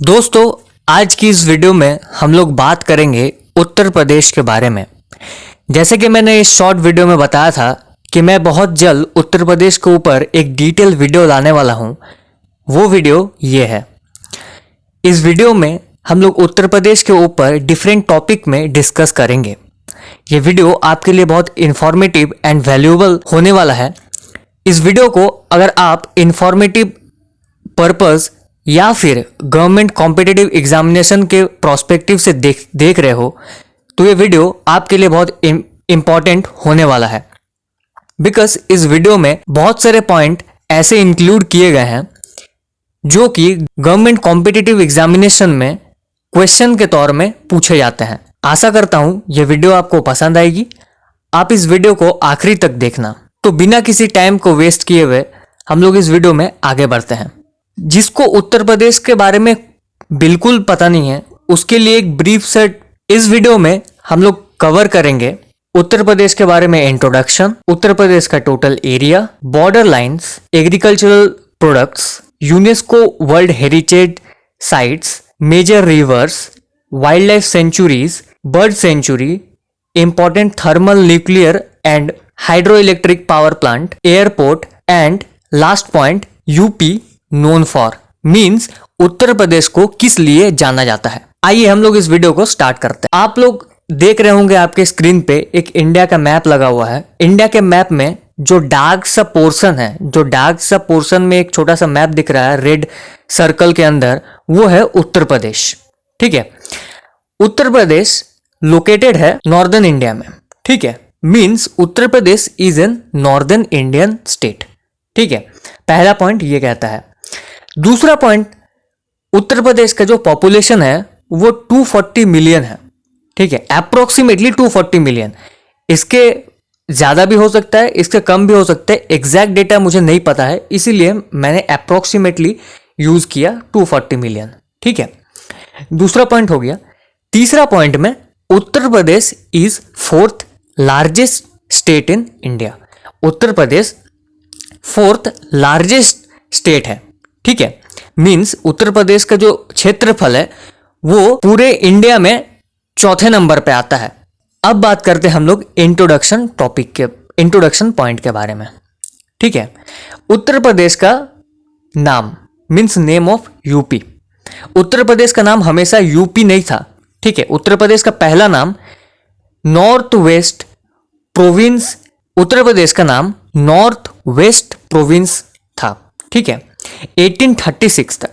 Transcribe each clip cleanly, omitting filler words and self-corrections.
दोस्तों, आज की इस वीडियो में हम लोग बात करेंगे उत्तर प्रदेश के बारे में। जैसे कि मैंने इस शॉर्ट वीडियो में बताया था कि मैं बहुत जल्द उत्तर प्रदेश के ऊपर एक डिटेल वीडियो लाने वाला हूं। वो वीडियो ये है। इस वीडियो में हम लोग उत्तर प्रदेश के ऊपर डिफरेंट टॉपिक में डिस्कस करेंगे। ये वीडियो आपके लिए बहुत इंफॉर्मेटिव एंड वैल्यूएबल होने वाला है। इस वीडियो को अगर आप इंफॉर्मेटिव पर्पस या फिर गवर्नमेंट कॉम्पिटिटिव एग्जामिनेशन के प्रोस्पेक्टिव से देख रहे हो तो ये वीडियो आपके लिए बहुत इंपॉर्टेंट होने वाला है। बिकॉज इस वीडियो में बहुत सारे पॉइंट ऐसे इंक्लूड किए गए हैं जो कि गवर्नमेंट कॉम्पिटिटिव एग्जामिनेशन में क्वेश्चन के तौर में पूछे जाते हैं। आशा करता हूं ये वीडियो आपको पसंद आएगी। आप इस वीडियो को आखिरी तक देखना। तो बिना किसी टाइम को वेस्ट किए हुए हम लोग इस वीडियो में आगे बढ़ते हैं। जिसको उत्तर प्रदेश के बारे में बिल्कुल पता नहीं है उसके लिए एक ब्रीफ सेट इस वीडियो में हम लोग कवर करेंगे। उत्तर प्रदेश के बारे में इंट्रोडक्शन, उत्तर प्रदेश का total area, border lines, agricultural products, UNESCO world heritage sites, major rivers, wildlife sanctuaries, bird sanctuary, important thermal, nuclear and hydro electric power plant, airport and last point UP known for, means Uttar Pradesh को किस लिए जाना जाता है। आइए हम लोग इस वीडियो को स्टार्ट करते हैं। आप लोग देख रहे होंगे आपके स्क्रीन पे एक इंडिया का मैप लगा हुआ है। इंडिया के मैप में जो डार्क सा पोर्शन में एक छोटा सा मैप दिख रहा है रेड सर्कल के अंदर, वो है उत्तर प्रदेश। ठीक है, उत्तर प्रदेश लोकेटेड है नॉर्दर्न इंडिया में। ठीक है, means Uttar Pradesh is an northern Indian state. ठीक है, पहला पॉइंट ये कहता है। दूसरा पॉइंट, उत्तर प्रदेश का जो पॉपुलेशन है वो 240 मिलियन है। ठीक है, अप्रोक्सीमेटली 240 मिलियन। इसके ज्यादा भी हो सकता है, इसके कम भी हो सकता है। एग्जैक्ट डेटा मुझे नहीं पता है, इसीलिए मैंने अप्रोक्सीमेटली यूज किया 240 मिलियन। ठीक है, दूसरा पॉइंट हो गया। तीसरा पॉइंट में Uttar Pradesh is 4th largest state in India. Uttar Pradesh 4th largest state है। ठीक है, मीन्स उत्तर प्रदेश का जो क्षेत्रफल है वो पूरे इंडिया में चौथे नंबर पे आता है। अब बात करते हैं हम लोग इंट्रोडक्शन पॉइंट के बारे में। ठीक है, उत्तर प्रदेश का नाम मीन्स नेम ऑफ यूपी। उत्तर प्रदेश का नाम हमेशा यूपी नहीं था। ठीक है, उत्तर प्रदेश का पहला नाम नॉर्थ वेस्ट प्रोविंस, उत्तर प्रदेश का नाम नॉर्थ वेस्ट प्रोविंस था। ठीक है, 1836 तक।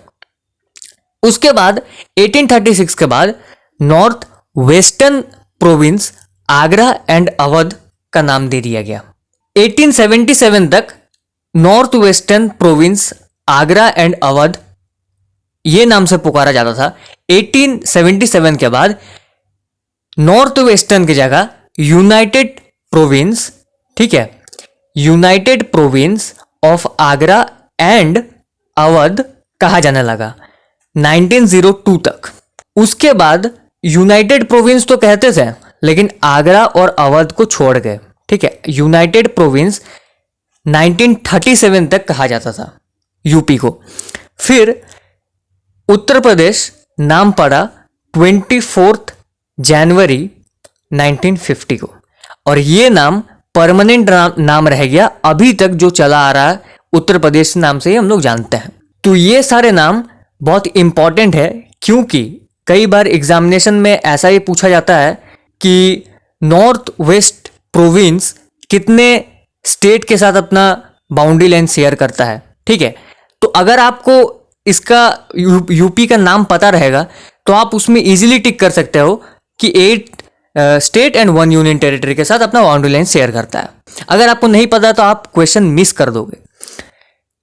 उसके बाद 1836 के बाद north western province Agra and Awadh का नाम दे दिया गया। 1877 तक north western province Agra and Awadh ये नाम से पुकारा जाता था। 1877 के बाद नॉर्थ वेस्टर्न की जगह यूनाइटेड प्रोविंस, ठीक है, United province of Agra and Awadh कहा जाने लगा 1902 तक। उसके बाद यूनाइटेड प्रोविंस तो कहते थे लेकिन आगरा और अवध को छोड़ गए। ठीक है, यूनाइटेड प्रोविंस 1937 तक कहा जाता था यूपी को। फिर उत्तर प्रदेश नाम पड़ा 24 जनवरी 1950 को, और ये नाम परमानेंट नाम रह गया। अभी तक जो चला आ रहा है उत्तर प्रदेश नाम से ही हम लोग जानते हैं। तो ये सारे नाम बहुत इंपॉर्टेंट है क्योंकि कई बार एग्जामिनेशन में ऐसा ही पूछा जाता है कि नॉर्थ वेस्ट प्रोविंस कितने स्टेट के साथ अपना बाउंड्री लाइन शेयर करता है। ठीक है, तो अगर आपको इसका यूपी का नाम पता रहेगा तो आप उसमें इजीली टिक कर सकते हो कि 8 स्टेट एंड 1 यूनियन टेरिटरी के साथ अपना बाउंड्री लाइन शेयर करता है। अगर आपको नहीं पता तो आप क्वेश्चन मिस कर दोगे।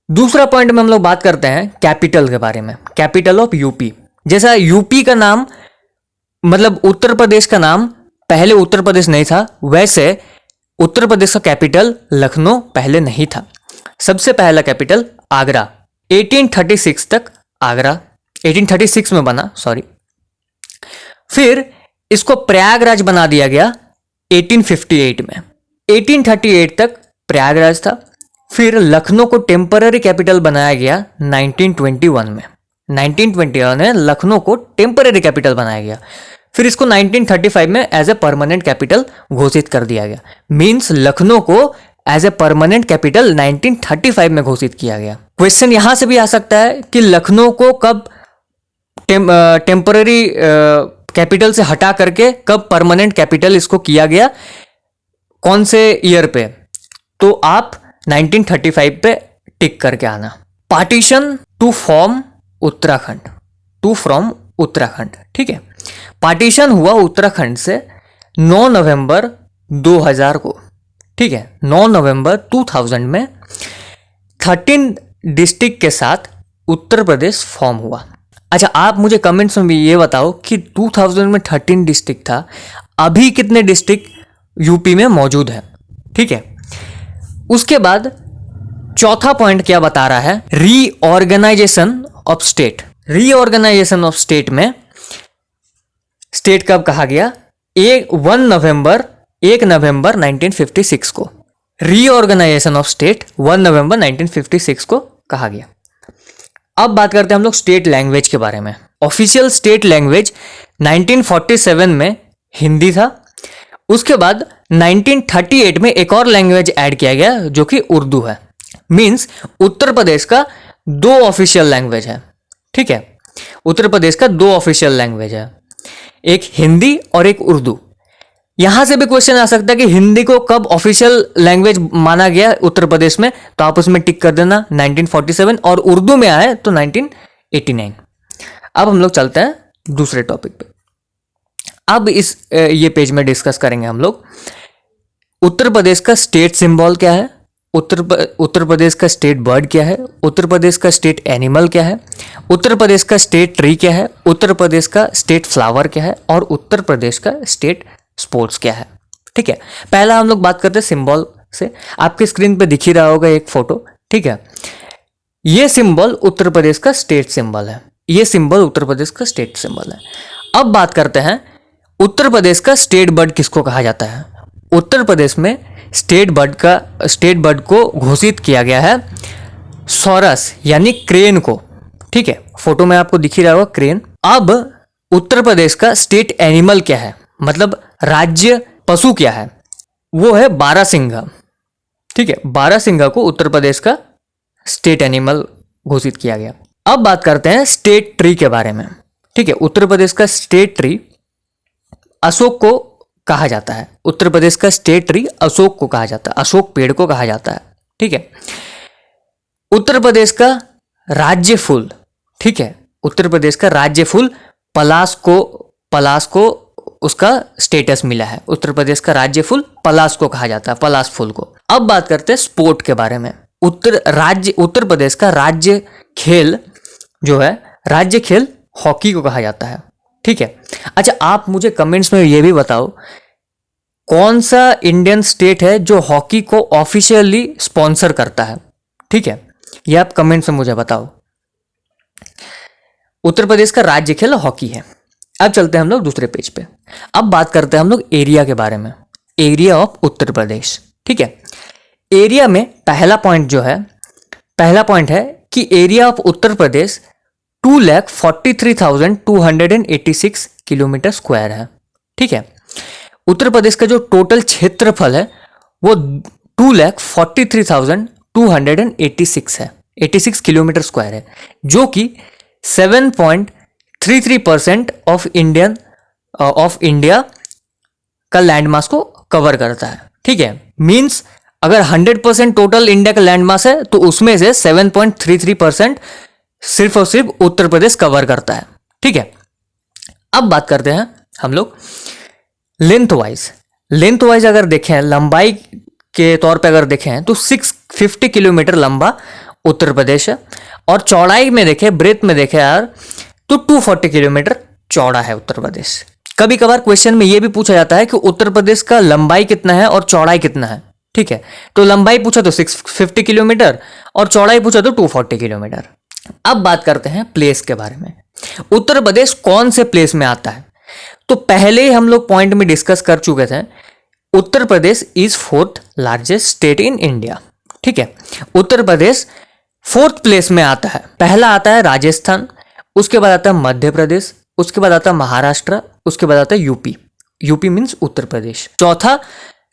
दूसरा पॉइंट में हम लोग बात करते हैं कैपिटल के बारे में, कैपिटल ऑफ यूपी। जैसा यूपी का नाम मतलब उत्तर प्रदेश का नाम पहले उत्तर प्रदेश नहीं था, वैसे उत्तर प्रदेश का कैपिटल लखनऊ पहले नहीं था। सबसे पहला कैपिटल आगरा 1836 तक, आगरा 1836 में बना, सॉरी। फिर इसको प्रयागराज बना दिया गया 1858 में। 1838 तक प्रयागराज था। फिर लखनऊ को टेम्पररी कैपिटल बनाया गया 1921 में। 1921 में लखनऊ को टेम्परेरी कैपिटल बनाया गया। फिर इसको 1935 में एज ए परमानेंट कैपिटल घोषित कर दिया गया। मींस लखनऊ को एज ए परमानेंट कैपिटल 1935 में घोषित किया गया। क्वेश्चन यहां से भी आ सकता है कि लखनऊ को कब टेम्पररी कैपिटल से हटा करके कब परमानेंट कैपिटल इसको किया गया, कौन से ईयर पे, तो आप 1935 पे टिक करके आना। Partition to form Uttarakhand, to from Uttarakhand, ठीक है। पार्टीशन हुआ उत्तराखंड से 9 नवंबर 2000 को, ठीक है। 9 नवंबर 2000 में 13 डिस्ट्रिक्ट के साथ उत्तर प्रदेश फॉर्म हुआ। अच्छा, आप मुझे कमेंट्स में भी ये बताओ कि 2000 में 13 डिस्ट्रिक्ट था, अभी कितने डिस्ट्रिक्ट यूपी में मौजूद है, ठीक है। उसके बाद चौथा पॉइंट क्या बता रहा है, reorganisation of state. Reorganisation of state में स्टेट कब कहा गया, 1 नवंबर 1956 को। रीऑर्गेनाइजेशन ऑफ स्टेट 1 नवंबर 1956 को कहा गया। अब बात करते हैं हम लोग स्टेट लैंग्वेज के बारे में। ऑफिशियल स्टेट लैंग्वेज 1947 में हिंदी था। उसके बाद 1938 में एक और लैंग्वेज ऐड किया गया जो कि उर्दू है। मींस उत्तर प्रदेश का 2 ऑफिशियल लैंग्वेज है, ठीक है। उत्तर प्रदेश का 2 ऑफिशियल लैंग्वेज है, एक हिंदी और एक उर्दू। यहां से भी क्वेश्चन आ सकता है कि हिंदी को कब ऑफिशियल लैंग्वेज माना गया उत्तर प्रदेश में, तो आप उसमें टिक कर देना 1947, और उर्दू में आए तो 1989। अब हम लोग चलते हैं दूसरे टॉपिक पे। अब ये पेज में डिस्कस करेंगे हम लोग उत्तर प्रदेश का स्टेट सिंबल क्या है, उत्तर प्रदेश का स्टेट बर्ड क्या है, उत्तर प्रदेश का स्टेट एनिमल क्या है, उत्तर प्रदेश का स्टेट ट्री क्या है, उत्तर प्रदेश का स्टेट फ्लावर क्या है, और उत्तर प्रदेश का स्टेट स्पोर्ट्स क्या है, ठीक है। पहला हम लोग बात करते हैं सिंबल से। आपके स्क्रीन पे दिख ही रहा होगा एक फोटो, ठीक है। ये सिंबल उत्तर प्रदेश का स्टेट सिंबल है, ये सिंबल उत्तर प्रदेश का स्टेट सिंबल है। अब बात करते हैं उत्तर प्रदेश का स्टेट बर्ड किसको कहा जाता है। उत्तर प्रदेश में स्टेट बर्ड को घोषित किया गया है सॉरस यानी क्रेन को, ठीक है। फोटो में आपको दिख ही रहा होगा क्रेन। अब उत्तर प्रदेश का स्टेट एनिमल क्या है, मतलब राज्य पशु क्या है, वो है बारहसिंघा, ठीक है। बारहसिंघा को उत्तर प्रदेश का स्टेट एनिमल घोषित किया गया। अब बात करते हैं स्टेट ट्री के बारे में, ठीक है। उत्तर प्रदेश का स्टेट ट्री अशोक को कहा जाता है। उत्तर प्रदेश का स्टेट ट्री अशोक को कहा जाता है, अशोक पेड़ को कहा जाता है, ठीक है। उत्तर प्रदेश का राज्य फूल, ठीक है। उत्तर प्रदेश का राज्य फूल पलाश को उसका स्टेटस मिला है। उत्तर प्रदेश का राज्य फूल पलाश को कहा जाता है, पलाश फूल को। अब बात करते हैं स्पोर्ट के बारे में। उत्तर प्रदेश का राज्य खेल जो है, राज्य खेल हॉकी को कहा जाता है, ठीक है। अच्छा, आप मुझे कमेंट्स में ये भी बताओ कौन सा इंडियन स्टेट है जो हॉकी को ऑफिशियली स्पॉन्सर करता है, ठीक है। ये आप कमेंट्स में मुझे बताओ। उत्तर प्रदेश का राज्य खेल हॉकी है। अब चलते हैं हम लोग दूसरे पेज पे। अब बात करते हैं हम लोग एरिया के बारे में, एरिया ऑफ उत्तर प्रदेश, ठीक है। एरिया में पहला पॉइंट है कि area of Uttar Pradesh 2,43,286 kilometre square है, ठीक है। उत्तर प्रदेश का जो टोटल क्षेत्रफल है वो 2,43,286 है, 86 किलोमीटर स्क्वायर है, जो कि 7.33% ऑफ इंडिया का लैंड मास को कवर करता है, ठीक है। मींस अगर 100% टोटल इंडिया का लैंड मास है तो उसमें से 7.33% सिर्फ और सिर्फ उत्तर प्रदेश कवर करता है, ठीक है। अब बात करते हैं हम लोग लेंथ वाइज अगर देखें, लंबाई के तौर पे अगर देखें तो 650 किलोमीटर लंबा उत्तर प्रदेश है, और चौड़ाई में देखें, ब्रेथ में देखें यार, तो 240 किलोमीटर चौड़ा है उत्तर प्रदेश। कभी कभार क्वेश्चन में यह भी पूछा जाता है कि उत्तर प्रदेश का लंबाई कितना है और चौड़ाई कितना है, ठीक है। तो लंबाई पूछा तो 650 किलोमीटर और चौड़ाई पूछा तो 240 किलोमीटर। अब बात करते हैं प्लेस के बारे में। उत्तर प्रदेश कौन से प्लेस में आता है, तो पहले ही हम लोग पॉइंट में डिस्कस कर चुके थे। Uttar Pradesh is 4th largest state in India, ठीक है। उत्तर प्रदेश 4th प्लेस में आता है। पहला आता है राजस्थान, उसके बाद आता है मध्य प्रदेश, उसके बाद आता है महाराष्ट्र, उसके बाद आता है यूपी। यूपी मीन्स उत्तर प्रदेश। चौथा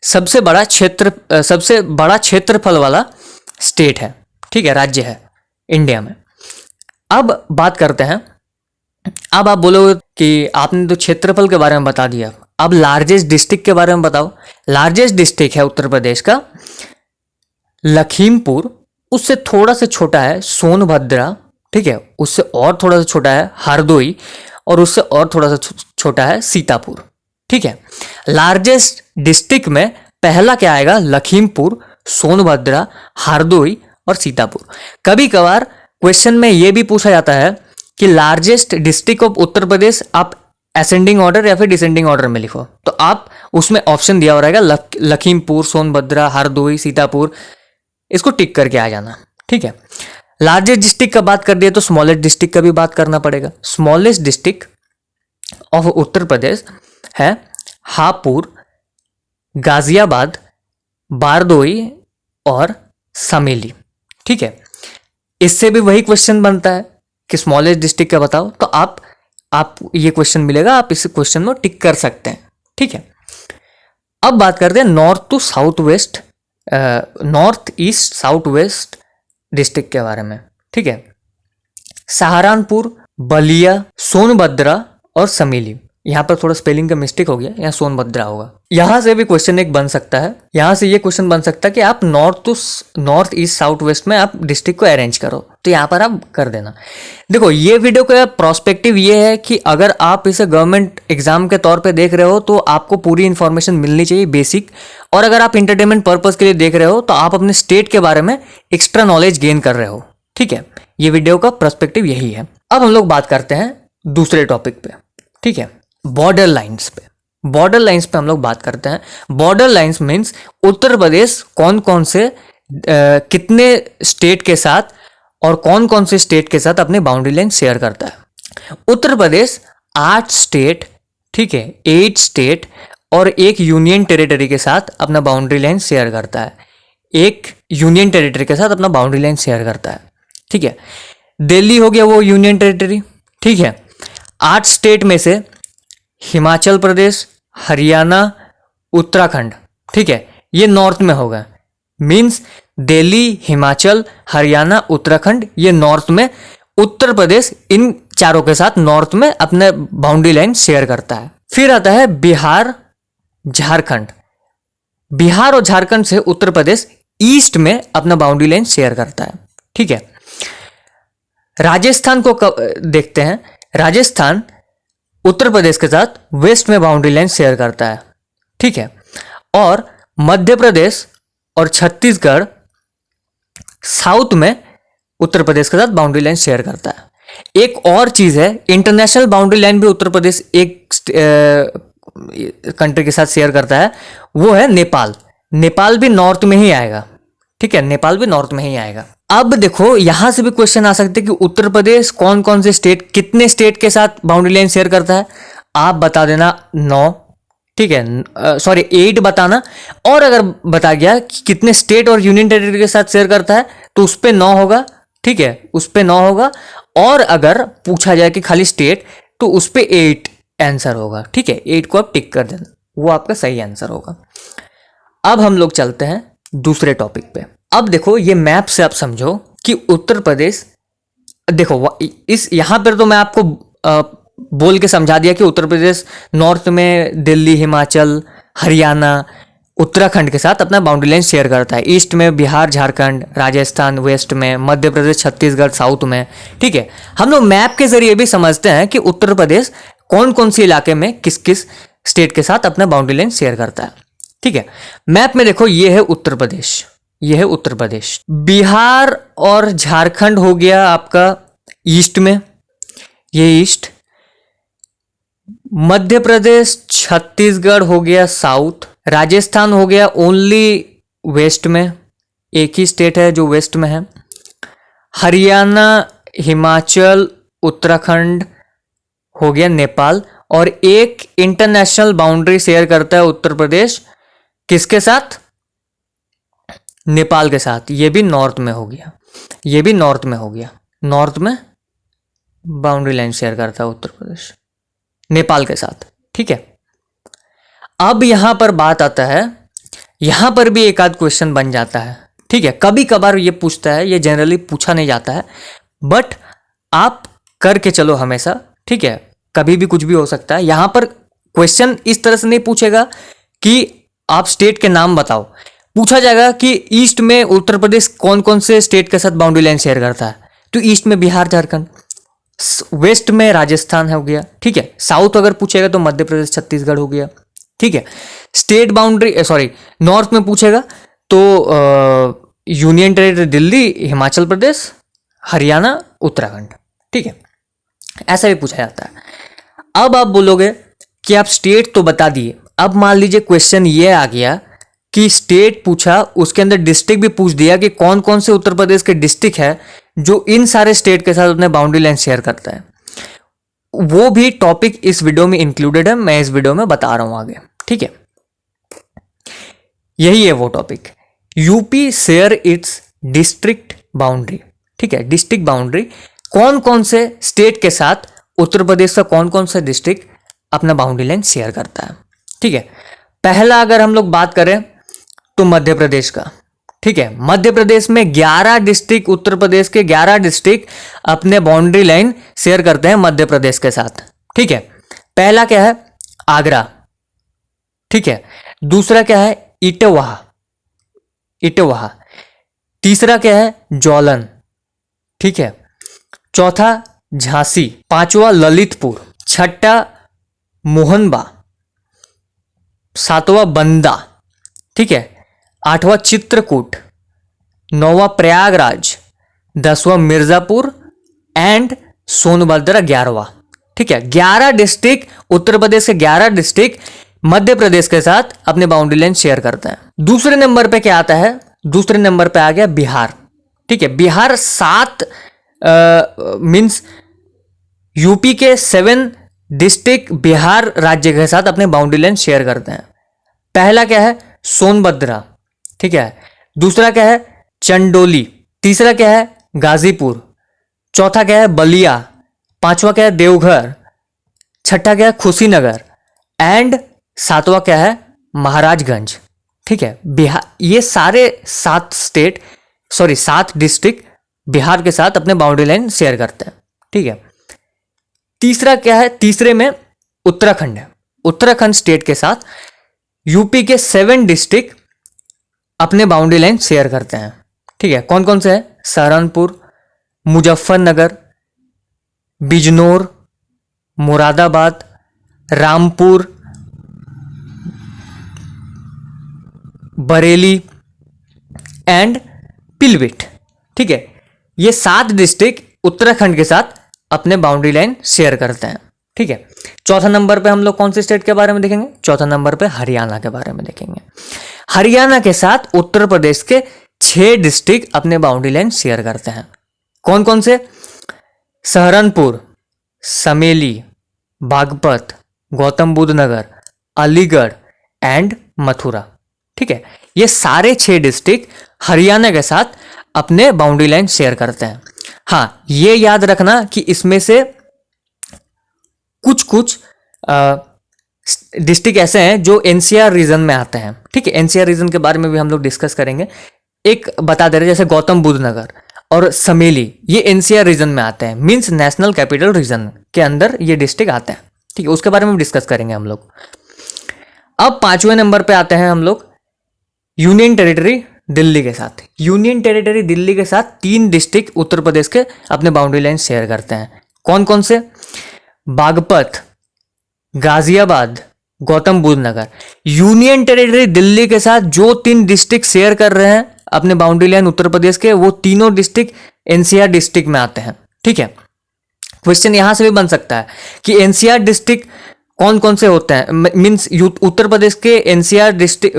सबसे बड़ा क्षेत्रफल वाला स्टेट है, ठीक है, राज्य है इंडिया में। अब बात करते हैं, अब आप बोलोगे कि आपने तो क्षेत्रफल के बारे में बता दिया, अब लार्जेस्ट डिस्ट्रिक्ट के बारे में बताओ। लार्जेस्ट डिस्ट्रिक्ट है उत्तर प्रदेश का लखीमपुर, उससे थोड़ा सा छोटा है सोनभद्रा, ठीक है, उससे और थोड़ा सा छोटा है हरदोई, और उससे और थोड़ा सा छोटा है सीतापुर, ठीक है। लार्जेस्ट डिस्ट्रिक्ट में पहला क्या आएगा? लखीमपुर, सोनभद्रा, हरदोई और सीतापुर। कभी कभार क्वेश्चन में यह भी पूछा जाता है कि लार्जेस्ट डिस्ट्रिक्ट ऑफ उत्तर प्रदेश आप असेंडिंग ऑर्डर या फिर डिसेंडिंग ऑर्डर में लिखो, तो आप उसमें ऑप्शन दिया हो रहेगा लखीमपुर, सोनभद्रा, हरदोई, सीतापुर, इसको टिक करके आ जाना, ठीक है। लार्जेस्ट डिस्ट्रिक्ट का बात कर दिया तो स्मॉलेस्ट डिस्ट्रिक्ट का भी बात करना पड़ेगा। स्मॉलेस्ट डिस्ट्रिक्ट ऑफ उत्तर प्रदेश है हापुड़, गाजियाबाद, बारदोई और समेली, ठीक है। इससे भी वही क्वेश्चन बनता है कि स्मॉलेस्ट डिस्ट्रिक्ट का बताओ, तो आप ये क्वेश्चन मिलेगा, आप इस क्वेश्चन में टिक कर सकते हैं, ठीक है। अब बात करते हैं north to south west, north east south west district के बारे में, ठीक है। सहारनपुर, बलिया, सोनभद्रा और समेली। यहाँ पर थोड़ा स्पेलिंग का मिस्टेक हो गया, यहाँ सोनभद्रा होगा। यहाँ से भी क्वेश्चन एक बन सकता है, यहाँ से ये क्वेश्चन बन सकता है कि आप नॉर्थ ईस्ट साउथ वेस्ट में आप डिस्ट्रिक्ट को अरेंज करो, तो यहाँ पर आप कर देना। देखो ये वीडियो का प्रोस्पेक्टिव ये है कि अगर आप इसे गवर्नमेंट एग्जाम के तौर पे देख रहे हो तो आपको पूरी इन्फॉर्मेशन मिलनी चाहिए बेसिक, और अगर आप इंटरटेनमेंट पर्पज के लिए देख रहे हो तो आप अपने स्टेट के बारे में एक्स्ट्रा नॉलेज गेन कर रहे हो, ठीक है। ये वीडियो का पर्सपेक्टिव यही है। अब हम लोग बात करते हैं दूसरे टॉपिक पे, ठीक है, बॉर्डर लाइंस पे। बॉर्डर लाइंस पे हम लोग बात करते हैं। बॉर्डर लाइंस मीन्स उत्तर प्रदेश कौन कौन से कितने स्टेट के साथ और कौन कौन से स्टेट के साथ अपने बाउंड्री लाइन शेयर करता है। उत्तर प्रदेश 8 स्टेट, ठीक है, 8 स्टेट और एक यूनियन टेरिटरी के साथ अपना बाउंड्री लाइन शेयर करता है। एक यूनियन टेरिटरी के साथ अपना बाउंड्री लाइन शेयर करता है, ठीक है। दिल्ली हो गया वो यूनियन टेरिटरी, ठीक है। 8 स्टेट में से हिमाचल प्रदेश, हरियाणा, उत्तराखंड, ठीक है, ये नॉर्थ में होगा। मीन्स दिल्ली, हिमाचल, हरियाणा, उत्तराखंड ये नॉर्थ में, उत्तर प्रदेश इन चारों के साथ नॉर्थ में अपने बाउंड्री लाइन शेयर करता है। फिर आता है बिहार, झारखंड। बिहार और झारखंड से उत्तर प्रदेश ईस्ट में अपना बाउंड्री लाइन शेयर करता है, ठीक है। राजस्थान को देखते हैं। राजस्थान उत्तर प्रदेश के साथ वेस्ट में बाउंड्री लाइन शेयर करता है, ठीक है। और मध्य प्रदेश और छत्तीसगढ़ साउथ में उत्तर प्रदेश के साथ बाउंड्री लाइन शेयर करता है। एक और चीज है, इंटरनेशनल बाउंड्री लाइन भी उत्तर प्रदेश एक कंट्री के साथ शेयर करता है, वो है नेपाल। नेपाल भी नॉर्थ में ही आएगा, ठीक है, नेपाल भी नॉर्थ में ही आएगा। अब देखो यहां से भी क्वेश्चन आ सकते हैं कि उत्तर प्रदेश कौन कौन से स्टेट, कितने स्टेट के साथ बाउंड्री लाइन शेयर करता है। आप बता देना 9, ठीक है, सॉरी 8 बताना। और अगर बता गया कि कितने स्टेट और यूनियन टेरिटरी के साथ शेयर करता है तो उस पर 9 होगा, ठीक है, उस पर 9 होगा। और अगर पूछा जाए कि खाली स्टेट तो उस पर 8 आंसर होगा, ठीक है, 8 को आप टिक कर देना, वो आपका सही आंसर होगा। अब हम लोग चलते हैं दूसरे टॉपिक पे। अब देखो ये मैप से आप समझो कि उत्तर प्रदेश, देखो इस यहां पर तो मैं आपको बोल के समझा दिया कि उत्तर प्रदेश नॉर्थ में दिल्ली, हिमाचल, हरियाणा, उत्तराखंड के साथ अपना बाउंड्री लाइन शेयर करता है। ईस्ट में बिहार, झारखंड, राजस्थान, वेस्ट में मध्य प्रदेश, छत्तीसगढ़ साउथ में, ठीक है। हम लोग मैप के जरिए भी समझते हैं कि उत्तर प्रदेश कौन कौन से इलाके में किस किस स्टेट के साथ अपना बाउंड्री लाइन शेयर करता है, ठीक है। मैप में देखो ये है उत्तर प्रदेश, ये है उत्तर प्रदेश। बिहार और झारखंड हो गया आपका ईस्ट में, ये ईस्ट। मध्य प्रदेश, छत्तीसगढ़ हो गया साउथ। राजस्थान हो गया ओनली वेस्ट में, एक ही स्टेट है जो वेस्ट में है। हरियाणा, हिमाचल, उत्तराखंड हो गया नेपाल। और एक इंटरनेशनल बाउंड्री शेयर करता है उत्तर प्रदेश, किसके साथ? नेपाल के साथ। ये भी नॉर्थ में हो गया, ये भी नॉर्थ में हो गया, नॉर्थ में बाउंड्री लाइन शेयर करता है उत्तर प्रदेश नेपाल के साथ। ठीक है, अब यहां पर बात आता है, यहां पर भी एक आध क्वेश्चन बन जाता है। ठीक है, कभी कभार ये पूछता है, ये जनरली पूछा नहीं जाता है, बट आप करके चलो हमेशा। ठीक है, कभी भी कुछ भी हो सकता है। यहां पर क्वेश्चन इस तरह से नहीं पूछेगा कि आप स्टेट के नाम बताओ, पूछा जाएगा कि ईस्ट में उत्तर प्रदेश कौन कौन से स्टेट के साथ बाउंड्री लाइन शेयर करता है। तो ईस्ट में बिहार झारखंड, वेस्ट में राजस्थान हो गया। ठीक है, साउथ अगर पूछेगा तो मध्य प्रदेश छत्तीसगढ़ हो गया। ठीक है, स्टेट बाउंड्री सॉरी नॉर्थ में पूछेगा तो यूनियन टेरिटरी दिल्ली, हिमाचल प्रदेश, हरियाणा, उत्तराखंड। ठीक है, ऐसा भी पूछा जाता है। अब आप बोलोगे कि आप स्टेट तो बता दिए, अब मान लीजिए क्वेश्चन ये आ गया कि स्टेट पूछा, उसके अंदर डिस्ट्रिक्ट भी पूछ दिया कि कौन कौन से उत्तर प्रदेश के डिस्ट्रिक्ट है जो इन सारे स्टेट के साथ अपने बाउंड्री लाइन शेयर करता है। वो भी टॉपिक इस वीडियो में इंक्लूडेड है, मैं इस वीडियो में बता रहा हूं आगे। ठीक है, यही है वो topic, UP share its district boundary. ठीक है, डिस्ट्रिक्ट बाउंड्री कौन कौन से स्टेट के साथ उत्तर प्रदेश का कौन कौन सा डिस्ट्रिक्ट अपना बाउंड्री लाइन शेयर करता है। ठीक है, पहला अगर हम लोग बात करें तो मध्य प्रदेश का। ठीक है, मध्य प्रदेश में 11 डिस्ट्रिक्ट, उत्तर प्रदेश के 11 डिस्ट्रिक्ट अपने बाउंड्री लाइन शेयर करते हैं मध्य प्रदेश के साथ। ठीक है, पहला क्या है, आगरा। ठीक है, दूसरा क्या है, इटवाहा, इटवाहा। तीसरा क्या है, जौलन। ठीक है, चौथा झांसी, पांचवा ललितपुर, छठा मोहनबा, सातवां बंदा। ठीक है, आठवां चित्रकूट, नौवां प्रयागराज, 10वां मिर्जापुर एंड सोनभद्र 11वां। ठीक है, 11 डिस्ट्रिक्ट, उत्तर प्रदेश के 11 डिस्ट्रिक्ट मध्य प्रदेश के साथ अपने बाउंड्री लाइन शेयर करते हैं। दूसरे नंबर पे क्या आता है, दूसरे नंबर पे आ गया बिहार। ठीक है, बिहार 7 मीन्स यूपी के 7 डिस्ट्रिक्ट बिहार राज्य के साथ अपने बाउंड्री लाइन शेयर करते हैं। पहला क्या है, सोनभद्रा। ठीक है, दूसरा क्या है, चंडोली, तीसरा क्या है, गाजीपुर, चौथा क्या है, बलिया, पांचवा क्या है, देवघर, छठा क्या है, कुशीनगर एंड सातवां क्या है, महाराजगंज। ठीक है, बिहार, ये सारे 7 डिस्ट्रिक्ट बिहार के साथ अपने बाउंड्री लाइन शेयर करते हैं। ठीक है, तीसरा क्या है, तीसरे में उत्तराखंड है। उत्तराखंड स्टेट के साथ यूपी के 7 डिस्ट्रिक्ट अपने बाउंड्री लाइन शेयर करते हैं। ठीक है, कौन कौन से है, सहारनपुर, मुजफ्फरनगर, बिजनौर, मुरादाबाद, रामपुर, बरेली एंड पिलभिट। ठीक है, ये 7 डिस्ट्रिक्ट उत्तराखंड के साथ अपने बाउंड्री लाइन शेयर करते हैं। ठीक है, चौथा नंबर पे हम लोग कौन से स्टेट के बारे में देखेंगे, चौथा नंबर पे हरियाणा के बारे में देखेंगे। हरियाणा के साथ उत्तर प्रदेश के 6 डिस्ट्रिक्ट अपने बाउंड्री लाइन शेयर करते हैं। कौन कौन से, सहारनपुर, समेली, बागपत, गौतम बुद्ध नगर, अलीगढ़ एंड मथुरा। ठीक है, ये सारे 6 डिस्ट्रिक्ट हरियाणा के साथ अपने बाउंड्री लाइन शेयर करते हैं। हाँ, ये याद रखना कि इसमें से कुछ कुछ डिस्ट्रिक्ट ऐसे हैं जो एनसीआर रीजन में आते हैं। ठीक है, एनसीआर रीजन के बारे में भी हम लोग डिस्कस करेंगे। एक बता दे रहे, जैसे गौतम बुद्ध नगर और समेली, ये एनसीआर रीजन में आते हैं, मींस नेशनल कैपिटल रीजन के अंदर ये डिस्ट्रिक्ट आते हैं। ठीक है, उसके बारे में डिस्कस करेंगे हम लोग। अब 5वें नंबर पे आते हैं हम लोग यूनियन टेरिटरी दिल्ली के साथ। यूनियन टेरिटरी दिल्ली के साथ 3 डिस्ट्रिक्ट उत्तर प्रदेश के अपने बाउंड्री लाइन शेयर करते हैं। कौन कौन से, बागपत, गाजियाबाद, गौतम बुद्ध नगर। यूनियन टेरिटरी दिल्ली के साथ जो 3 डिस्ट्रिक्ट शेयर कर रहे हैं अपने बाउंड्री लाइन उत्तर प्रदेश के, वो तीनों डिस्ट्रिक्ट एनसीआर डिस्ट्रिक्ट में आते हैं। ठीक है, क्वेश्चन यहां से भी बन सकता है कि एनसीआर डिस्ट्रिक्ट कौन कौन से होते हैं, मीन्स उत्तर प्रदेश के एनसीआर डिस्ट्रिक्ट,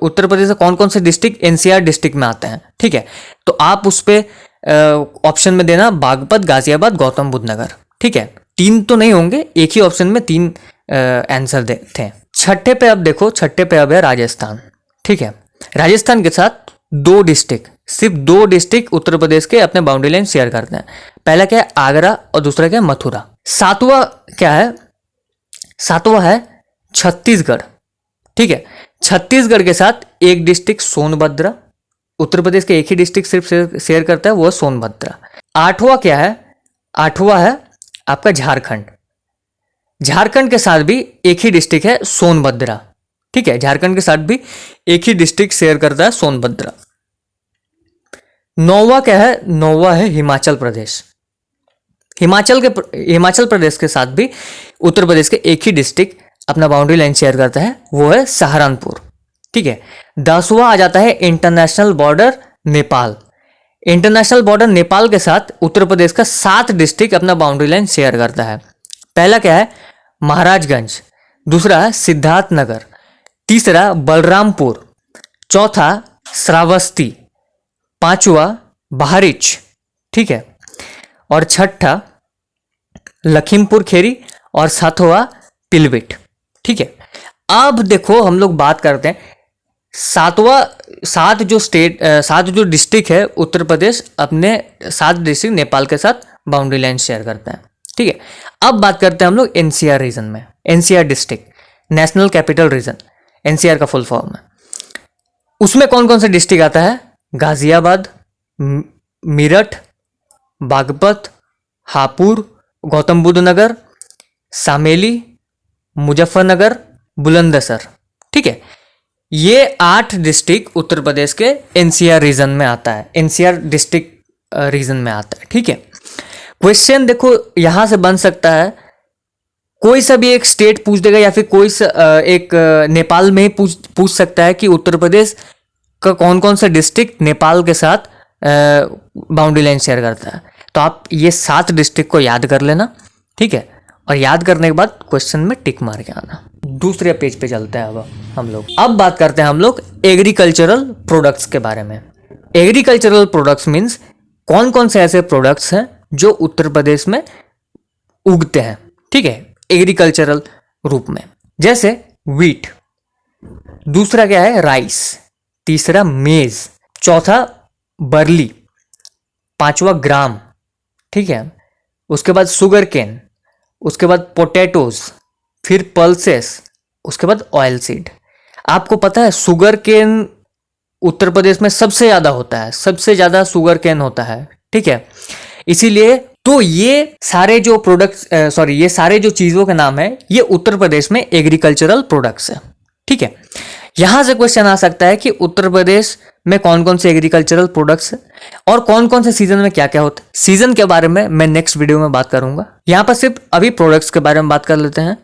उत्तर प्रदेश के कौन कौन से डिस्ट्रिक्ट एनसीआर डिस्ट्रिक्ट में आते हैं। ठीक है, तो आप उस पे ऑप्शन में देना बागपत, गाजियाबाद, गौतम बुद्ध नगर। ठीक है, 3 तो नहीं होंगे, एक ही ऑप्शन में 3 आंसर थे। छठे पे अब देखो, छठे पे अब है राजस्थान। ठीक है, राजस्थान के साथ 2 डिस्ट्रिक्ट सिर्फ 2 डिस्ट्रिक्ट उत्तर प्रदेश के अपने बाउंड्री लाइन शेयर करते हैं। पहला क्या है, आगरा, और दूसरा क्या है, मथुरा। सातवां क्या है, सातवां है छत्तीसगढ़। ठीक है, छत्तीसगढ़ के साथ एक डिस्ट्रिक्ट सोनभद्रा, उत्तर प्रदेश के एक ही डिस्ट्रिक्ट सिर्फ शेयर करता है, वो है सोनभद्रा। आठवां क्या है, आठवां है आपका झारखंड। झारखंड के साथ भी एक ही डिस्ट्रिक्ट है, सोनभद्रा। ठीक है, झारखंड के साथ भी एक ही डिस्ट्रिक्ट शेयर करता है, सोनभद्रा। नौवां क्या है, नौवां है हिमाचल प्रदेश। हिमाचल प्रदेश के साथ भी उत्तर प्रदेश के एक ही डिस्ट्रिक्ट अपना बाउंड्री लाइन शेयर करता है, वो है सहारनपुर। ठीक है, 10वां आ जाता है international border Nepal. International border Nepal के साथ उत्तर प्रदेश का 7 डिस्ट्रिक्ट अपना बाउंड्री लाइन शेयर करता है। पहला क्या है, महाराजगंज, दूसरा है सिद्धार्थनगर, तीसरा बलरामपुर, चौथा श्रावस्ती, पांचवा बहरीच। ठीक है, और छठा लखीमपुर खेरी, और सातवां पिलबिट। ठीक है, अब देखो हम लोग बात करते हैं सात जो डिस्ट्रिक्ट है उत्तर प्रदेश अपने 7 डिस्ट्रिक्ट नेपाल के साथ बाउंड्री लाइन शेयर करते हैं। ठीक है, अब बात करते हैं हम लोग एनसीआर रीजन में। NCR district, national capital region, NCR का फुल फॉर्म है। उसमें कौन कौन से डिस्ट्रिक्ट आता है, गाजियाबाद, मेरठ, बागपत, हापुड़, गौतम बुद्ध नगर, शामली, मुजफ्फरनगर, बुलंदशहर। ठीक है, ये 8 डिस्ट्रिक्ट उत्तर प्रदेश के एनसीआर रीजन में आता है, एनसीआर डिस्ट्रिक्ट रीजन में आता है। ठीक है, क्वेश्चन देखो यहां से बन सकता है, कोई सा भी एक स्टेट पूछ देगा, या फिर कोई सा एक नेपाल में ही पूछ सकता है कि उत्तर प्रदेश का कौन कौन सा डिस्ट्रिक्ट नेपाल के साथ बाउंड्री लाइन शेयर करता है। तो आप ये 7 डिस्ट्रिक्ट को याद कर लेना। ठीक है, और याद करने के बाद क्वेश्चन में टिक मार के आना। दूसरे पेज पे चलते हैं अब हम लोग। अब बात करते हैं हम लोग एग्रीकल्चरल प्रोडक्ट्स के बारे में। एग्रीकल्चरल प्रोडक्ट्स मीन्स कौन कौन से ऐसे प्रोडक्ट्स हैं जो उत्तर प्रदेश में उगते हैं। ठीक है, एग्रीकल्चरल रूप में, जैसे व्हीट, दूसरा क्या है राइस, तीसरा मेज, चौथा बर्ली, पांचवा ग्राम। ठीक है, उसके बाद शुगर केन, उसके बाद पोटैटोज, फिर पल्सेस, उसके बाद ऑयल सीड। आपको पता है शुगर केन उत्तर प्रदेश में सबसे ज़्यादा होता है, सबसे ज़्यादा शुगर केन होता है। ठीक है, इसीलिए तो ये सारे जो प्रोडक्ट्स ये सारे जो चीज़ों के नाम है, ये उत्तर प्रदेश में एग्रीकल्चरल प्रोडक्ट्स है। ठीक है, यहां से क्वेश्चन आ सकता है कि उत्तर प्रदेश में कौन कौन से एग्रीकल्चरल प्रोडक्ट्स हैं और कौन कौन से सीजन में क्या क्या होता है। सीजन के बारे में मैं नेक्स्ट वीडियो में बात करूंगा। यहां पर सिर्फ अभी प्रोडक्ट्स के बारे में बात कर लेते हैं।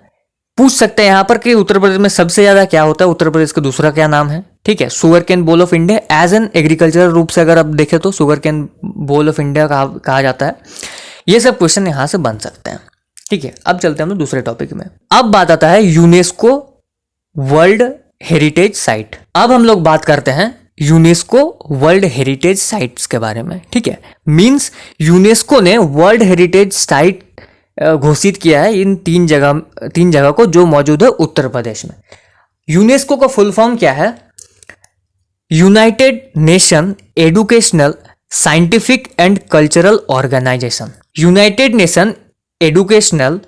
पूछ सकते हैं यहां पर कि उत्तर प्रदेश में सबसे ज्यादा क्या होता है, उत्तर प्रदेश का दूसरा क्या नाम है। ठीक है, sugar cane bowl of India, as an agricultural रूप से अगर आप देखें तो sugar cane bowl of India कहा जाता है। ये सब क्वेश्चन यहां से बन सकते हैं। ठीक है, अब चलते हैं हम लोग दूसरे टॉपिक में। अब बात आता है यूनेस्को वर्ल्ड हेरिटेज साइट। अब हम लोग बात करते हैं यूनेस्को वर्ल्ड हेरिटेज साइट्स के बारे में। ठीक है, मींस यूनेस्को ने वर्ल्ड हेरिटेज साइट घोषित किया है इन 3 जगह को जो मौजूद है उत्तर प्रदेश में। यूनेस्को का फुल फॉर्म क्या है, United Nation Educational Scientific and Cultural Organization. United Nation Educational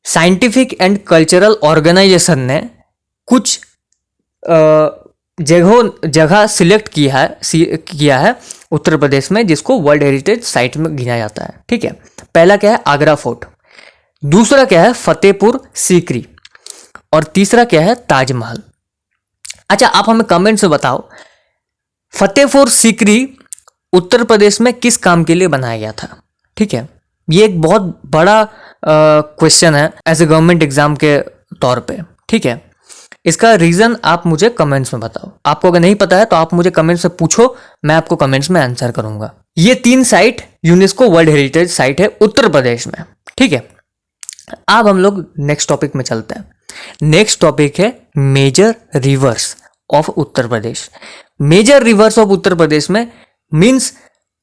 Scientific and Cultural Organization ने कुछ जगह सिलेक्ट किया है उत्तर प्रदेश में जिसको वर्ल्ड हेरिटेज साइट में गिना जाता है। ठीक है, पहला क्या है आगरा फोर्ट, दूसरा क्या है फतेहपुर सीकरी, और तीसरा क्या है ताजमहल। अच्छा, आप हमें कमेंट से बताओ फतेहपुर सीकरी उत्तर प्रदेश में किस काम के लिए बनाया गया था। ठीक है, ये एक बहुत बड़ा क्वेश्चन है एज ए गवर्नमेंट एग्जाम के तौर पे। ठीक है, इसका रीजन आप मुझे कमेंट्स में बताओ। आपको अगर नहीं पता है तो आप मुझे कमेंट्स में पूछो, मैं आपको कमेंट्स में आंसर करूंगा। ये 3 site UNESCO world heritage site है उत्तर प्रदेश में। ठीक है, अब हम लोग नेक्स्ट टॉपिक में चलते हैं। नेक्स्ट टॉपिक है major rivers of Uttar Pradesh. Major rivers of Uttar Pradesh में मीन्स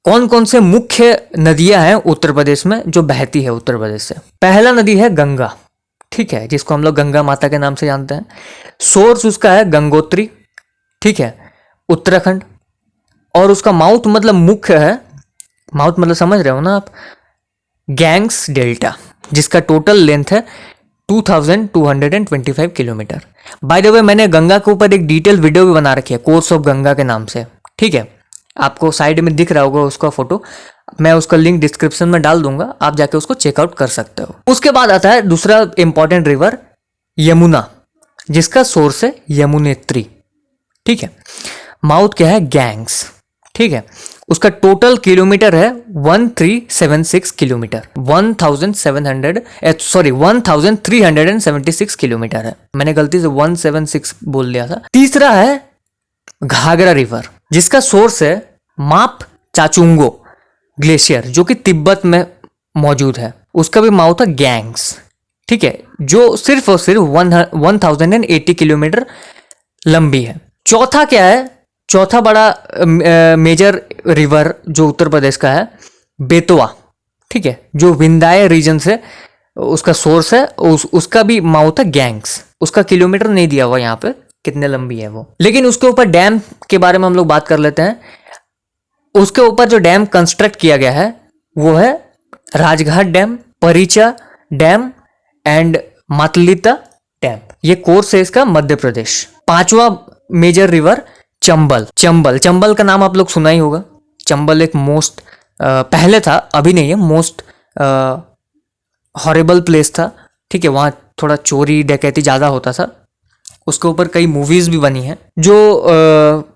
कौन कौन से मुख्य नदियां हैं उत्तर प्रदेश में जो बहती है उत्तर प्रदेश से। पहला नदी है गंगा। ठीक है, जिसको हम लोग गंगा माता के नाम से जानते हैं। सोर्स उसका है गंगोत्री। ठीक है, उत्तराखंड। और उसका माउथ मतलब मुख्य है, माउथ मतलब समझ रहे हो ना आप, गैंग्स डेल्टा, जिसका टोटल लेंथ है 2225 किलोमीटर। बाय द वे मैंने गंगा के ऊपर एक डिटेल वीडियो भी बना रखी है, कोर्स ऑफ गंगा के नाम से, ठीक है, आपको साइड में दिख रहा होगा उसका फोटो, मैं उसका लिंक डिस्क्रिप्शन में डाल दूंगा, आप जाके उसको चेकआउट कर सकते हो। उसके बाद आता है दूसरा इंपॉर्टेंट रिवर यमुना, जिसका सोर्स है यमुनेत्री, ठीक है, माउथ क्या है गैंग्स, ठीक है, उसका टोटल किलोमीटर है 1376 किलोमीटर, 1376 किलोमीटर है, मैंने गलती से 176 बोल दिया था। तीसरा है घाघरा रिवर, जिसका सोर्स है माप चाचुंगो ग्लेशियर, जो कि तिब्बत में मौजूद है, उसका भी माउथ है गैंग्स, ठीक है, जो सिर्फ और सिर्फ 1080 किलोमीटर लंबी है। चौथा क्या है, चौथा बड़ा मेजर रिवर जो उत्तर प्रदेश का है बेतवा, ठीक है, जो विंध्य रीजन से उसका सोर्स है, उसका भी माउथ है गैंग्स, उसका किलोमीटर नहीं दिया हुआ यहाँ पे कितने लंबी है वो, लेकिन उसके ऊपर डैम के बारे में हम लोग बात कर लेते हैं। उसके ऊपर जो डैम कंस्ट्रक्ट किया गया है वो है Rajghat dam, Paricha dam and Matatila dam, ये कोर्स है इसका मध्य प्रदेश। पांचवा मेजर रिवर चंबल, चंबल का नाम आप लोग सुना ही होगा। चंबल एक मोस्ट पहले था, अभी नहीं है, मोस्ट हॉरिबल प्लेस था, ठीक है, वहाँ थोड़ा चोरी डकैती ज़्यादा होता था, उसके ऊपर कई मूवीज भी बनी हैं। जो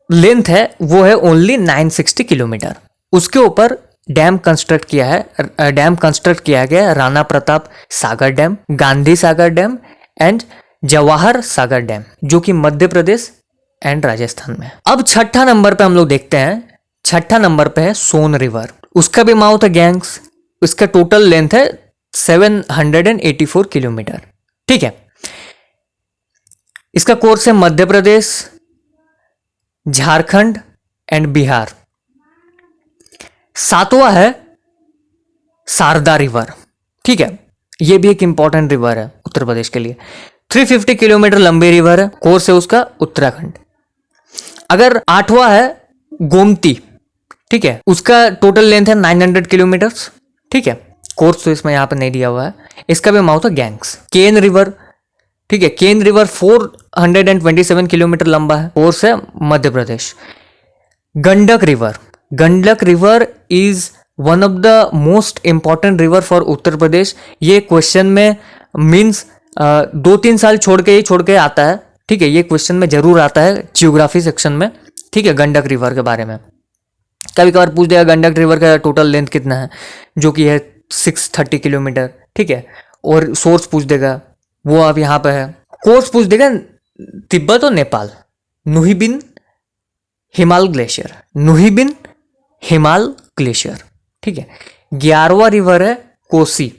लेंथ है वो है ओनली 960 किलोमीटर। उसके ऊपर डैम कंस्ट्रक्ट किया है, डैम कंस्ट्रक्ट किया गया है Rana Pratap Sagar dam, Gandhi Sagar dam and Jawahar Sagar dam, जो कि मध्य प्रदेश एंड राजस्थान में। अब छठा नंबर पे हम लोग देखते हैं, छठा नंबर पे है सोन रिवर, उसका भी माउथ है गैंग्स, उसका टोटल लेंथ है 784 किलोमीटर, ठीक है, इसका कोर्स है मध्य प्रदेश, झारखंड एंड बिहार। सातवां है शारदा रिवर, ठीक है, यह भी एक इंपॉर्टेंट रिवर है उत्तर प्रदेश के लिए, 350 किलोमीटर लंबी रिवर है, कोर्स है उसका उत्तराखंड। अगर आठवां है गोमती, ठीक है, उसका टोटल लेंथ है 900 किलोमीटर, ठीक है, कोर्स तो इसमें यहां पर नहीं दिया हुआ है, इसका भी माउथ है गैंग्स। केन रिवर, ठीक है, केन रिवर 427 किलोमीटर लंबा है, कोर्स है Madhya Pradesh. Gandak river, Gandak river is one of the most important river for Uttar Pradesh. ये क्वेश्चन में मीन्स 2-3 साल छोड़ के आता है, ठीक है, ये क्वेश्चन में जरूर आता है जियोग्राफी सेक्शन में, ठीक है, गंडक रिवर के बारे में कभी कभार पूछ देगा गंडक रिवर का टोटल लेंथ कितना है, जो कि है 630 किलोमीटर, ठीक है, और सोर्स पूछ देगा, वो अब यहाँ पे है। कोर्स पूछ देगा तिब्बत और नेपाल, नुहिबिन हिमाल ग्लेशियर, नुहिबिन हिमाल ग्लेशियर, ठीक है। 11वां रिवर है कोसी,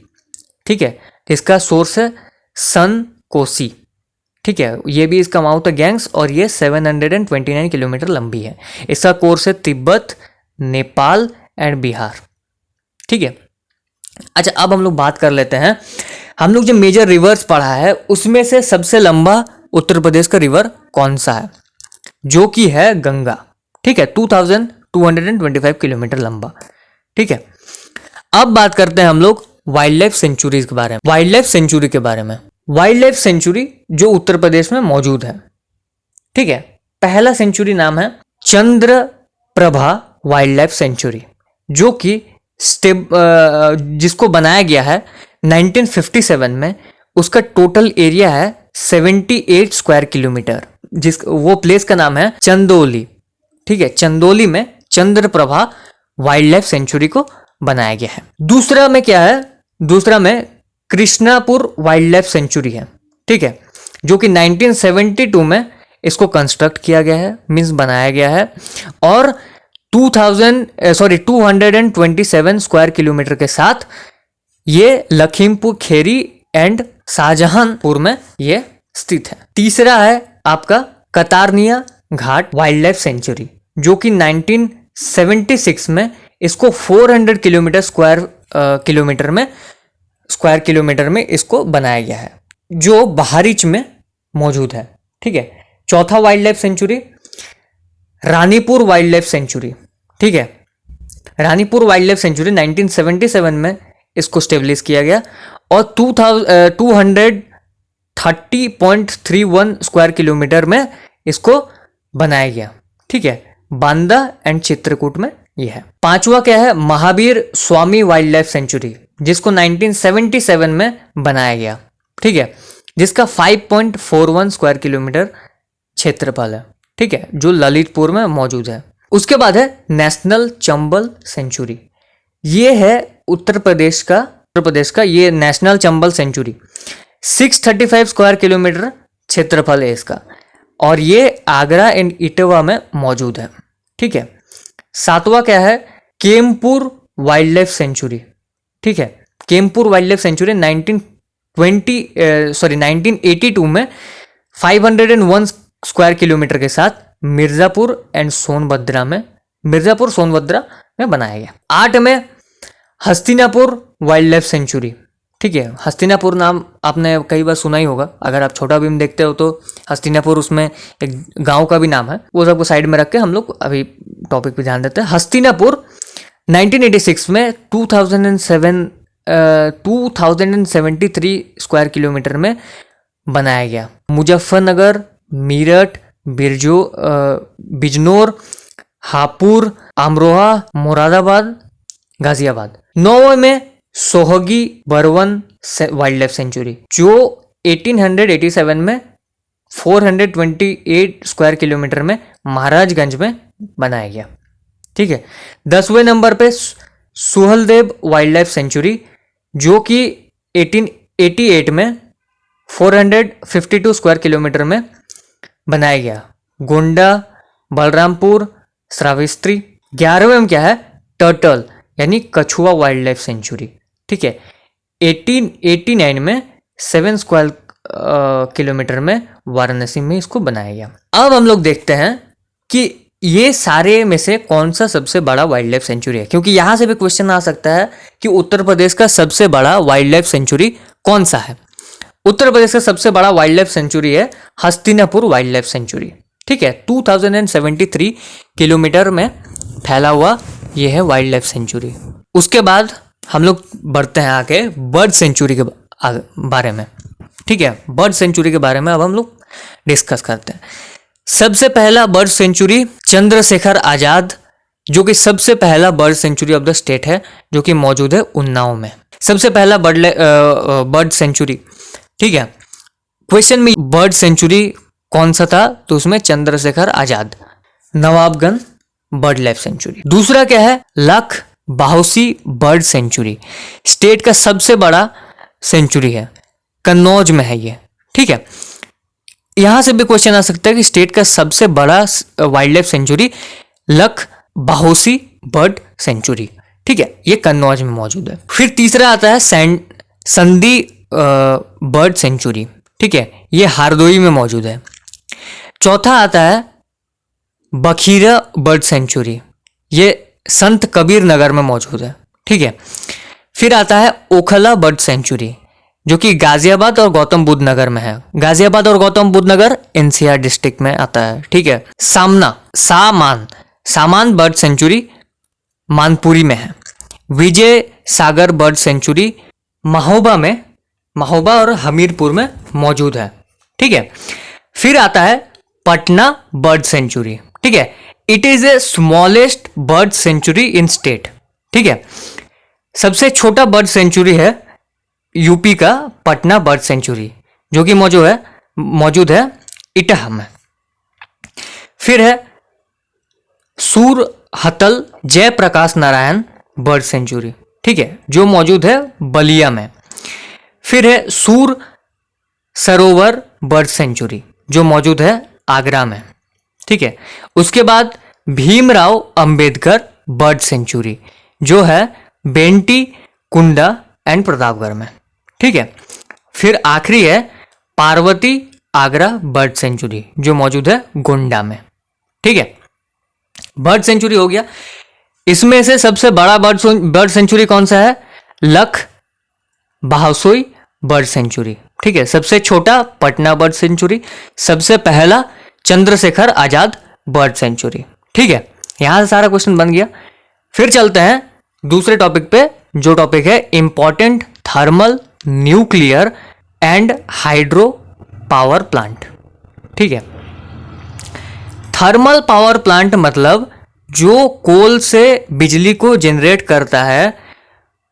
ठीक है, इसका सोर्स है सन कोसी, ठीक है, ये भी इसका माउथ है गैंग्स और ये 729 किलोमीटर लंबी है। इसका कोर्स है तिब्बत, नेपाल एंड बिहार, ठीक है। अच्छा, अब हम लोग बात कर लेते हैं, हम लोग जो मेजर रिवर्स पढ़ा है उसमें से सबसे लंबा उत्तर प्रदेश का रिवर कौन सा है, जो कि है गंगा, ठीक है, 2225 किलोमीटर लंबा, ठीक है। अब बात करते हैं हम लोग वाइल्ड लाइफ सेंचुरीज के बारे में, वाइल्ड लाइफ सेंचुरी के बारे में। वाइल्ड लाइफ सेंचुरी जो उत्तर प्रदेश में मौजूद है, ठीक है, पहला सेंचुरी नाम है चंद्रप्रभा वाइल्ड लाइफ सेंचुरी, जो कि जिसको बनाया गया है 1957 में। उसका टोटल एरिया है 78 स्क्वायर किलोमीटर, जिस वो प्लेस का नाम है चंदौली, ठीक है, चंदौली में चंद्रप्रभा वाइल्ड लाइफ सेंचुरी को बनाया गया है। दूसरा में क्या है, दूसरा में कृष्णापुर वाइल्ड लाइफ सेंचुरी है, ठीक है, जो कि 1972 में इसको कंस्ट्रक्ट किया गया है, मीन्स बनाया गया है, और 227 स्क्वायर किलोमीटर के साथ ये लखीमपुर खेरी एंड शाहजहांपुर में ये स्थित है। तीसरा है आपका कतारनिया घाट वाइल्ड लाइफ सेंचुरी, जो कि 1976 में इसको 400 स्क्वायर किलोमीटर में इसको बनाया गया है, जो बहारीच में मौजूद है, ठीक है। चौथा wild life sanctuary Ranipur wild life sanctuary, ठीक है। रानीपुर वाइल्ड लाइफ सेंचुरी 1977 में इसको स्टेब्लिश किया गया और 230.31 स्क्वायर किलोमीटर में इसको बनाया गया, ठीक है। बांदा एंड चित्रकूट में यह है। पांचवा क्या है, Mahavir Swami wild life sanctuary, जिसको 1977 में बनाया गया, ठीक है, जिसका 5.41 स्क्वायर किलोमीटर क्षेत्रफल है, ठीक है, जो ललितपुर में मौजूद है। उसके बाद है नेशनल चंबल सेंचुरी, ये है उत्तर प्रदेश का ये national Chambal sanctuary 635 square kilometre क्षेत्रफल है इसका और ये आगरा एंड इटावा में मौजूद है, ठीक है। सातवां क्या है, केमपुर वाइल्ड लाइफ सेंचुरी, ठीक है। केमपुर वाइल्ड लाइफ सेंचुरी 1982 में 501 स्क्वायर किलोमीटर के साथ मिर्जापुर सोनभद्रा में बनाया गया। 8 में हस्तिनापुर वाइल्ड लाइफ सेंचुरी, ठीक है। हस्तिनापुर नाम आपने कई बार सुना ही होगा, अगर आप छोटा भीम देखते हो तो हस्तिनापुर उसमें एक गांव का भी नाम है, वो सबको साइड में रख के हम लोग अभी टॉपिक पे ध्यान देते हैं। हस्तिनापुर 1986 में 2073 स्क्वायर किलोमीटर में बनाया गया। मुजफ्फरनगर, मेरठ, बिजनौर, हापुड़, अमरोहा, मुरादाबाद, गाजियाबाद। 9 में सोहगी बरवन वाइल्ड लाइफ सेंचुरी, जो 1887 में 428 स्क्वायर किलोमीटर में महाराजगंज में बनाया गया, ठीक है। 10वें नंबर पे सुहलदेव वाइल्ड लाइफ सेंचुरी, जो कि 1888 में 452 स्क्वायर किलोमीटर में बनाया गया। गोंडा, बलरामपुर, श्रावस्ती। 11वें में क्या है, टर्टल यानी कछुआ वाइल्ड लाइफ सेंचुरी, ठीक है। 1889 में 7 स्क्वायर किलोमीटर में वाराणसी में इसको बनाया गया। अब हम लोग देखते हैं कि ये सारे में से कौन सा सबसे बड़ा वाइल्ड लाइफ सेंचुरी है, क्योंकि यहां से भी क्वेश्चन आ सकता है कि उत्तर प्रदेश का सबसे बड़ा वाइल्ड लाइफ सेंचुरी कौन सा है। उत्तर प्रदेश का सबसे बड़ा वाइल्ड लाइफ सेंचुरी है हस्तिनापुर वाइल्ड लाइफ सेंचुरी, ठीक है। 2073 किलोमीटर में फैला हुआ ये है वाइल्ड लाइफ सेंचुरी। उसके बाद हम लोग बढ़ते हैं आगे बर्ड सेंचुरी के बारे में, ठीक है। बर्ड सेंचुरी के बारे में अब हम लोग डिस्कस करते हैं। सबसे पहला बर्ड सेंचुरी चंद्रशेखर आजाद, जो कि सबसे पहला bird sanctuary of the state है, जो कि मौजूद है उन्नाव में। सबसे पहला बर्ड सेंचुरी, ठीक है। क्वेश्चन में बर्ड सेंचुरी कौन सा था, तो उसमें Chandrashekhar Azad, Nawabganj bird life sanctuary. दूसरा क्या है, लख बाहोसी बर्ड सेंचुरी, स्टेट का सबसे बड़ा सेंचुरी है, कन्नौज में है ये, ठीक है। यहां से भी क्वेश्चन आ सकता है कि स्टेट का सबसे बड़ा वाइल्ड लाइफ सेंचुरी लख बाहोसी बर्ड सेंचुरी, ठीक है, ये कन्नौज में मौजूद है। फिर तीसरा आता है संदी बर्ड सेंचुरी, ठीक है, ये हारदोई में मौजूद है। चौथा आता है बखीरा बर्ड सेंचुरी, ये संत कबीर नगर में मौजूद है, ठीक है। फिर आता है ओखला बर्ड सेंचुरी, जो कि गाजियाबाद और गौतम बुद्ध नगर में है। गाजियाबाद और गौतम बुद्ध नगर एनसीआर डिस्ट्रिक्ट में आता है, ठीक है। सामान बर्ड सेंचुरी मानपुरी में है। विजय सागर बर्ड सेंचुरी महोबा और हमीरपुर में मौजूद है, ठीक है। फिर आता है पटना बर्ड सेंचुरी, ठीक है, it is a smallest bird sanctuary in state, ठीक है। सबसे छोटा बर्ड सेंचुरी है यूपी का पटना बर्ड सेंचुरी, जो कि मौजूद है इटाह में। फिर है सूरहतल जयप्रकाश नारायण बर्ड सेंचुरी, ठीक है, जो मौजूद है बलिया में। फिर है सूर सरोवर बर्ड सेंचुरी, जो मौजूद है आगरा में, ठीक है। उसके बाद भीमराव अंबेडकर बर्ड सेंचुरी, जो है बेंटी कुंडा एंड प्रतापगढ़ में, ठीक है। फिर आखिरी है पार्वती आगरा बर्ड सेंचुरी, जो मौजूद है गोंडा में, ठीक है। बर्ड सेंचुरी हो गया। इसमें से सबसे बड़ा बर्ड सेंचुरी कौन सा है, लख बाहोसोई बर्ड सेंचुरी, ठीक है। सबसे छोटा पटना बर्ड सेंचुरी, सबसे पहला चंद्रशेखर आजाद बर्ड सेंचुरी। ठीक है, यहां से सारा क्वेश्चन बन गया। फिर चलते हैं दूसरे टॉपिक पे, जो टॉपिक है important thermal, nuclear and hydro power plant. ठीक है, थर्मल पावर प्लांट मतलब जो कोल से बिजली को जनरेट करता है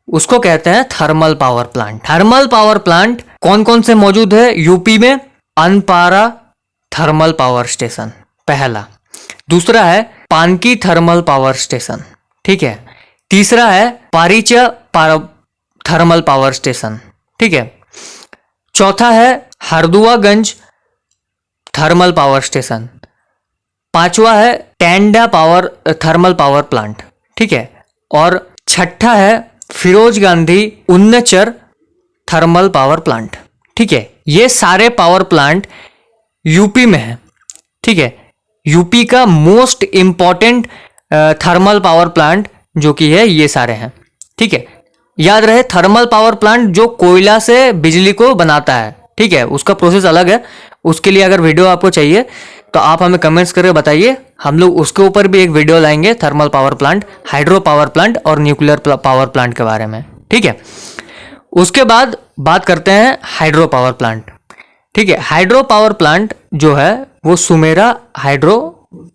उसको कहते हैं thermal power plant. Thermal power plant कौन कौन से मौजूद है यूपी में? अनपारा थर्मल पावर स्टेशन पहला, दूसरा है पानकी थर्मल पावर स्टेशन। ठीक है, तीसरा है पारीचा थर्मल पावर स्टेशन। ठीक है, चौथा है हरदुआगंज थर्मल पावर स्टेशन, पांचवा है Tanda power thermal power plant. ठीक है, और छठा है Firoz Gandhi Unchahar thermal power plant. ठीक है, ये सारे पावर प्लांट यूपी में है। ठीक है, यूपी का most important thermal power plant जो कि है ये सारे हैं। ठीक है, याद रहे थर्मल पावर प्लांट जो कोयला से बिजली को बनाता है। ठीक है, उसका प्रोसेस अलग है। उसके लिए अगर वीडियो आपको चाहिए तो आप हमें कमेंट्स करके बताइए, हम लोग उसके ऊपर भी एक वीडियो लाएंगे, thermal power plant, hydro power plant और न्यूक्लियर पावर प्लांट के बारे में। ठीक है, उसके बाद बात करते हैं हाइड्रो पावर प्लांट। ठीक है, हाइड्रो पावर प्लांट जो है वो सुमेरा हाइड्रो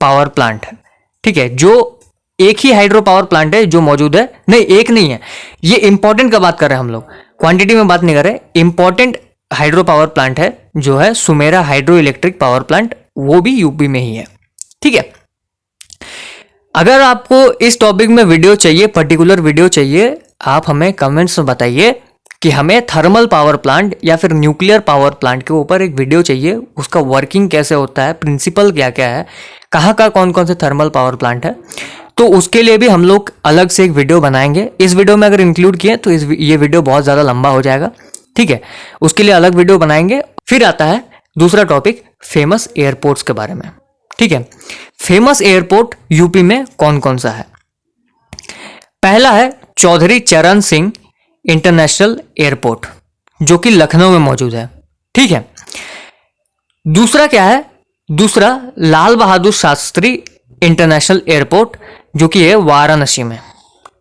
पावर प्लांट है। ठीक है, जो एक ही हाइड्रो पावर प्लांट है जो मौजूद है, नहीं एक नहीं है, ये इंपॉर्टेंट का बात कर रहे हैं हम लोग, क्वांटिटी में बात नहीं कर रहे। इंपॉर्टेंट हाइड्रो पावर प्लांट है जो है Sumera hydro electric power plant, वो भी यूपी में ही है। ठीक है, अगर आपको इस टॉपिक में वीडियो चाहिए, पर्टिकुलर वीडियो चाहिए, आप हमें कमेंट्स में बताइए कि हमें थर्मल पावर प्लांट या फिर न्यूक्लियर पावर प्लांट के ऊपर एक वीडियो चाहिए, उसका वर्किंग कैसे होता है, प्रिंसिपल क्या क्या है, कहाँ का कौन कौन से थर्मल पावर प्लांट है, तो उसके लिए भी हम लोग अलग से एक वीडियो बनाएंगे। इस वीडियो में अगर इंक्लूड किए तो ये वीडियो बहुत ज़्यादा लंबा हो जाएगा। ठीक है, उसके लिए अलग वीडियो बनाएंगे। फिर आता है दूसरा टॉपिक, फेमस एयरपोर्ट्स के बारे में। ठीक है, फेमस एयरपोर्ट यूपी में कौन कौन सा है? पहला है चौधरी चरण सिंह इंटरनेशनल एयरपोर्ट जो कि लखनऊ में मौजूद है। ठीक है, दूसरा क्या है? दूसरा लाल बहादुर शास्त्री इंटरनेशनल एयरपोर्ट जो कि है वाराणसी में।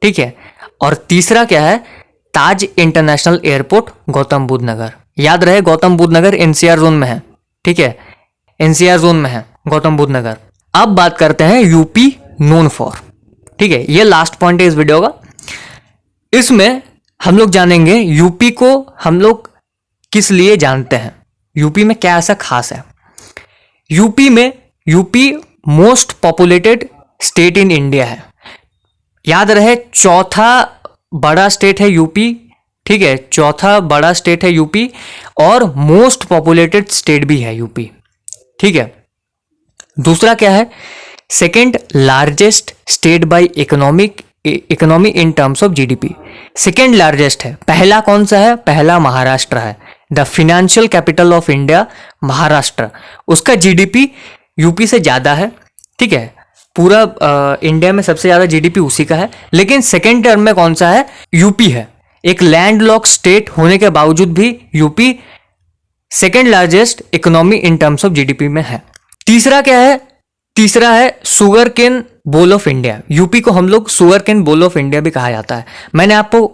ठीक है, और तीसरा क्या है? ताज इंटरनेशनल एयरपोर्ट गौतम बुद्ध नगर। याद रहे गौतम बुद्ध नगर एनसीआर जोन में है। ठीक है, एनसीआर जोन में है गौतम बुद्ध नगर। अब बात करते हैं यूपी नोन फॉर। ठीक है, ये लास्ट पॉइंट है इस वीडियो का। इसमें हम लोग जानेंगे यूपी को हम लोग किस लिए जानते हैं, यूपी में क्या ऐसा खास है। UP most populated state in India है। याद रहे चौथा बड़ा स्टेट है यूपी। ठीक है, चौथा बड़ा स्टेट है यूपी और मोस्ट पॉपुलेटेड स्टेट भी है यूपी। ठीक है, दूसरा क्या है? Second largest state by economy in terms of GDP. Second largest है। पहला कौन सा है? पहला महाराष्ट्र है, the financial capital of India Maharashtra. उसका जीडीपी यूपी से ज्यादा है। ठीक है, पूरा इंडिया में सबसे ज्यादा जीडीपी उसी का है। लेकिन सेकेंड टर्म में कौन सा है? यूपी है। एक लैंडलॉक स्टेट होने के बावजूद भी UP second largest economy in terms of GDP में है। तीसरा क्या है? तीसरा है sugar cane bowl of India. UP को हम लोग sugar cane bowl of India भी कहा जाता है। मैंने आपको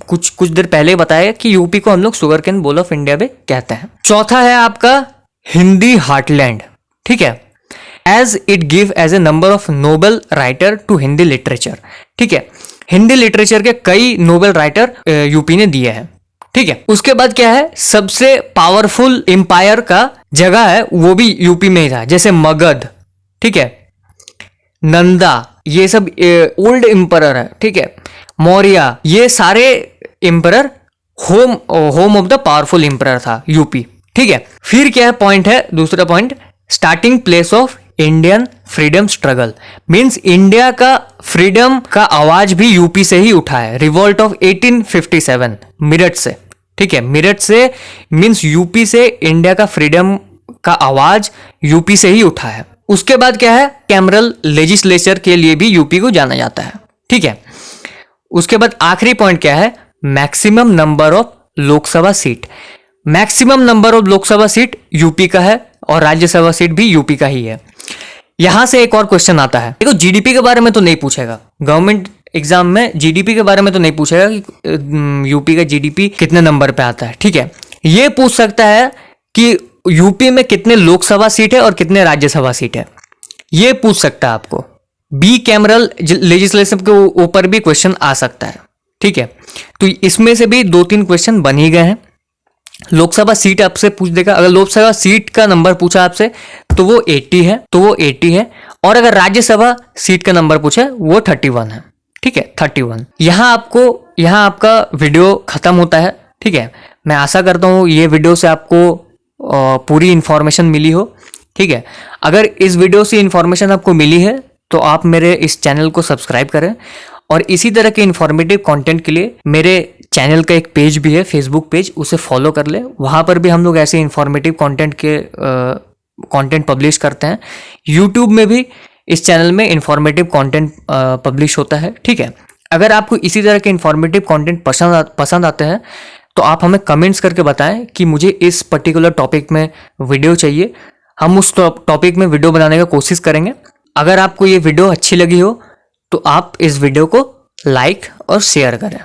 कुछ देर पहले बताया कि यूपी को हम लोग sugar cane bowl of India भी कहते हैं। चौथा है आपका हिंदी हार्टलैंड। ठीक है, as it give as a number of Nobel writer to Hindi literature. ठीक है, हिंदी लिटरेचर के कई नोबेल राइटर यूपी ने दिए हैं। ठीक है, उसके बाद क्या है? सबसे पावरफुल एम्पायर का जगह है वो भी यूपी में ही था, जैसे मगध। ठीक है, नंदा, ये सब ओल्ड एम्परर है। ठीक है, मौर्य, ये सारे emperor home of the powerful emperor था यूपी। ठीक है, फिर क्या है पॉइंट है? दूसरा point, starting place of Indian freedom struggle. Means India का फ्रीडम का आवाज भी यूपी से ही उठा है। रिवॉल्ट ऑफ 1857 मेरठ से। ठीक है, मेरठ से मीन्स यूपी से इंडिया का फ्रीडम का आवाज यूपी से ही उठा है। उसके बाद क्या है? कैमरल लेजिस्लेचर के लिए भी यूपी को जाना जाता है। ठीक है, उसके बाद आखिरी पॉइंट क्या है? Maximum number of Lok Sabha seat. Maximum number of Lok Sabha seat UP का है और राज्यसभा सीट भी यूपी का ही है। यहां से एक और क्वेश्चन आता है, देखो जीडीपी के बारे में तो नहीं पूछेगा गवर्नमेंट एग्जाम में, जीडीपी के बारे में तो नहीं पूछेगा कि यूपी का जीडीपी कितने नंबर पे आता है, ठीक है। ये पूछ सकता है कि यूपी में कितने लोकसभा सीट है और कितने राज्यसभा सीट है, ये पूछ सकता है आपको। बी कैमरल लेजिस्लेशन के ऊपर भी क्वेश्चन आ सकता है, ठीक है। तो इसमें से भी 2-3 क्वेश्चन बन ही गए हैं। लोकसभा सीट आपसे पूछ देगा, अगर लोकसभा सीट का नंबर पूछा आपसे तो वो 80 है, और अगर राज्यसभा सीट का नंबर पूछा वो 31 है, ठीक है, 31। यहाँ आपका वीडियो खत्म होता है, ठीक है। मैं आशा करता हूँ ये वीडियो से आपको पूरी इंफॉर्मेशन मिली हो, ठीक है। अगर इस वीडियो से इंफॉर्मेशन आपको मिली है तो आप मेरे इस चैनल को सब्सक्राइब करें, और इसी तरह के इंफॉर्मेटिव कंटेंट के लिए मेरे चैनल का एक पेज भी है, फेसबुक पेज, उसे फॉलो कर ले। वहाँ पर भी हम लोग ऐसे इंफॉर्मेटिव कंटेंट पब्लिश करते हैं। यूट्यूब में भी इस चैनल में इंफॉर्मेटिव कंटेंट पब्लिश होता है, ठीक है। अगर आपको इसी तरह के इंफॉर्मेटिव कंटेंट पसंद आते हैं तो आप हमें कमेंट्स करके बताएं कि मुझे इस पर्टिकुलर टॉपिक में वीडियो चाहिए, हम उस टॉपिक में वीडियो बनाने का कोशिश करेंगे। अगर आपको ये वीडियो अच्छी लगी हो तो आप इस वीडियो को लाइक और शेयर करें।